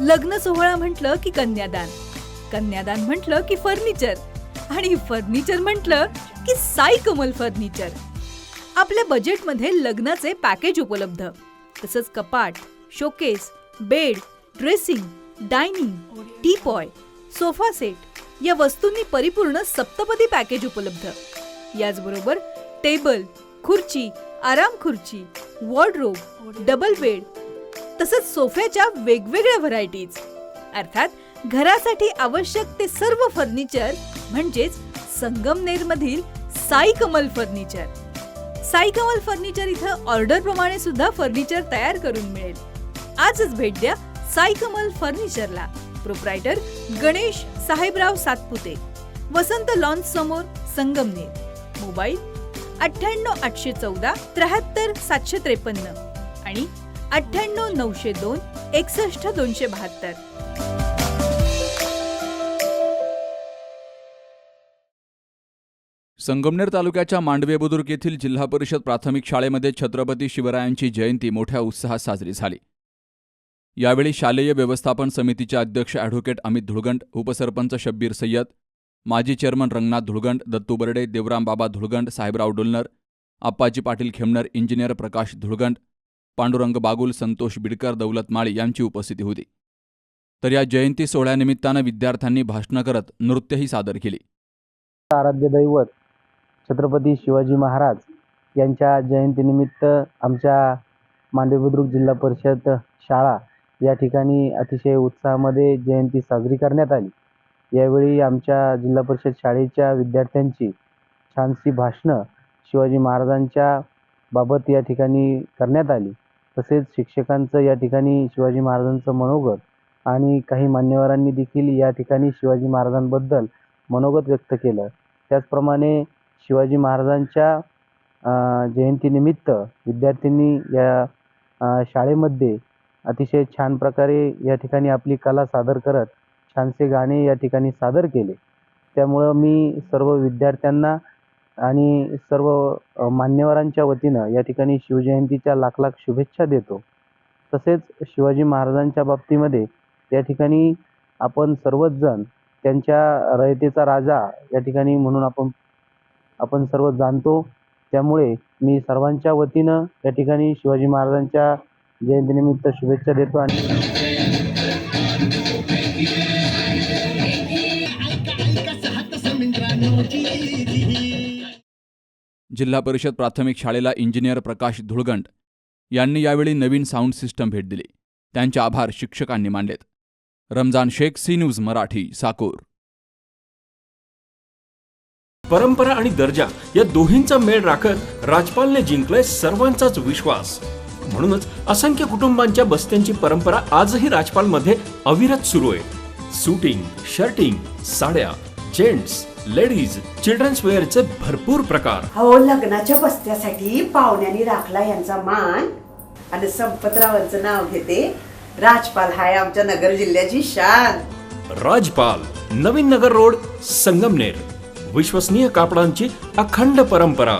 लग्न सोहळा म्हटलं की कन्यादान, कन्यादान म्हटलं की फर्निचर आणि फर्निचर म्हटलं की साई कमल फर्निचर. आपल्या बजेटमध्ये लग्नाचे पॅकेज उपलब्ध. तसंच कपाट, showcase, bed, dressing, dining, teapoy, sofa set या वस्तूंनी परिपूर्ण सप्तपदी पॅकेज उपलब्ध. याचबरोबर टेबल, खुर्ची, आराम खुर्ची, वॉर्डरोब, डबल बेड तसंच सोफ्याच्या वेगवेगळ्या व्हरायटीज. अर्थात घरासाठी आवश्यक ते सर्व फर्निचर म्हणजेच संगमनेरमधील साई कमल फर्निचर. साई कमल फर्निचर इथं ऑर्डर प्रमाणे सुद्धा फर्निचर तयार करून मिळेल. आजच भेट द्या साई कमल फर्निचरला. प्रोप्रायटर गणेश साहेबराव सातपुते, वसंत लॉन्स समोर, संगमनेर. मोबाईल 98 814 73 753 आणि 98 902 61 272. संगमनेर तालुक्याच्या मांडवे बुद्रुक येथील जिल्हा परिषद प्राथमिक शाळेमध्ये छत्रपती शिवरायांची जयंती मोठ्या उत्साहात साजरी झाली. यावेळी शालेय व्यवस्थापन समितीचे अध्यक्ष ॲडव्होकेट अमित धुळगंड, उपसरपंच शब्बीर सय्यद, माजी चेअरमन रंगनाथ धुळगंड, दत्तू बर्डे, देवराम बाबा धुळगंड, साहेबराव डोलनर, आप्पाजी पाटील खेमनर, इंजिनियर प्रकाश धुळगंड, पांडुरंग बागुल, संतोष बिडकर, दौलत माळी यांची उपस्थिती होती. तर या जयंती सोहळ्यानिमित्तानं विद्यार्थ्यांनी भाषणं करत नृत्यही सादर केली. आराध्य दैवत छत्रपती शिवाजी महाराज यांच्या जयंतीनिमित्त आमच्या मांडवे बुद्रुक जिल्हा परिषद शाळा या ठिकाणी अतिशय उत्साहामध्ये जयंती साजरी करण्यात आली. यावेळी आमच्या जिल्हा परिषद शाळेच्या विद्यार्थ्यांची छानशी भाषणं शिवाजी महाराजांच्या बाबत या ठिकाणी करण्यात आली. तसेच शिक्षकांचं या ठिकाणी शिवाजी महाराजांचं मनोगत आणि काही मान्यवरांनी देखील या ठिकाणी शिवाजी महाराजांबद्दल मनोगत व्यक्त केलं. त्याचप्रमाणे शिवाजी महाराजांच्या जयंतीनिमित्त विद्यार्थ्यांनी या शाळेमध्ये अतिशय छान प्रकारे या ठिकाणी आपली कला सादर करत छानसे गाणे या ठिकाणी सादर केले. त्यामुळं मी सर्व विद्यार्थ्यांना आणि सर्व मान्यवरांच्या वतीनं या ठिकाणी शिवजयंतीच्या लाख लाख शुभेच्छा देतो. तसेच शिवाजी महाराजांच्या बाबतीमध्ये या ठिकाणी आपण सर्वच जण त्यांच्या रयतेचा राजा या ठिकाणी म्हणून आपण सर्व जाणतो. त्यामुळे मी सर्वांच्या वतीनं या ठिकाणी शिवाजी महाराजांच्या जयंतीनिमित्त शुभेच्छा देतो. आणि जिल्हा परिषद प्राथमिक शाळेला इंजिनियर प्रकाश धुळगंड यांनी यावेळी नवीन साऊंड सिस्टम भेट दिली. त्यांचे आभार शिक्षकांनी मानलेत. Ramzan Shaikh, C news Marathi, Sakor. परंपरा आणि दर्जा या दोहींचा मेळ राखत राजपालने जिंकलाय सर्वांचाच विश्वास. म्हणूनच असंख्य कुटुंबांच्या बस्त्यांची परंपरा आजही राजपालमध्ये अविरत सुरू आहे. सूटिंग, शर्टिंग, साड्या, जेंट्स, लेडीज, चिल्ड्रन्स वेअरचे भरपूर प्रकार. हो, लग्नाच्या बस्त्यासाठी पाहुण्यांनी राखला यांचा मान. आणि संपतरावांचं नाव घेते. राजपाल हाय आमच्या नगर जिल्ह्याची शान. राजपाल, नवीन नगर रोड, संगमनेर. विश्वसनीय कापडांची अखंड परंपरा.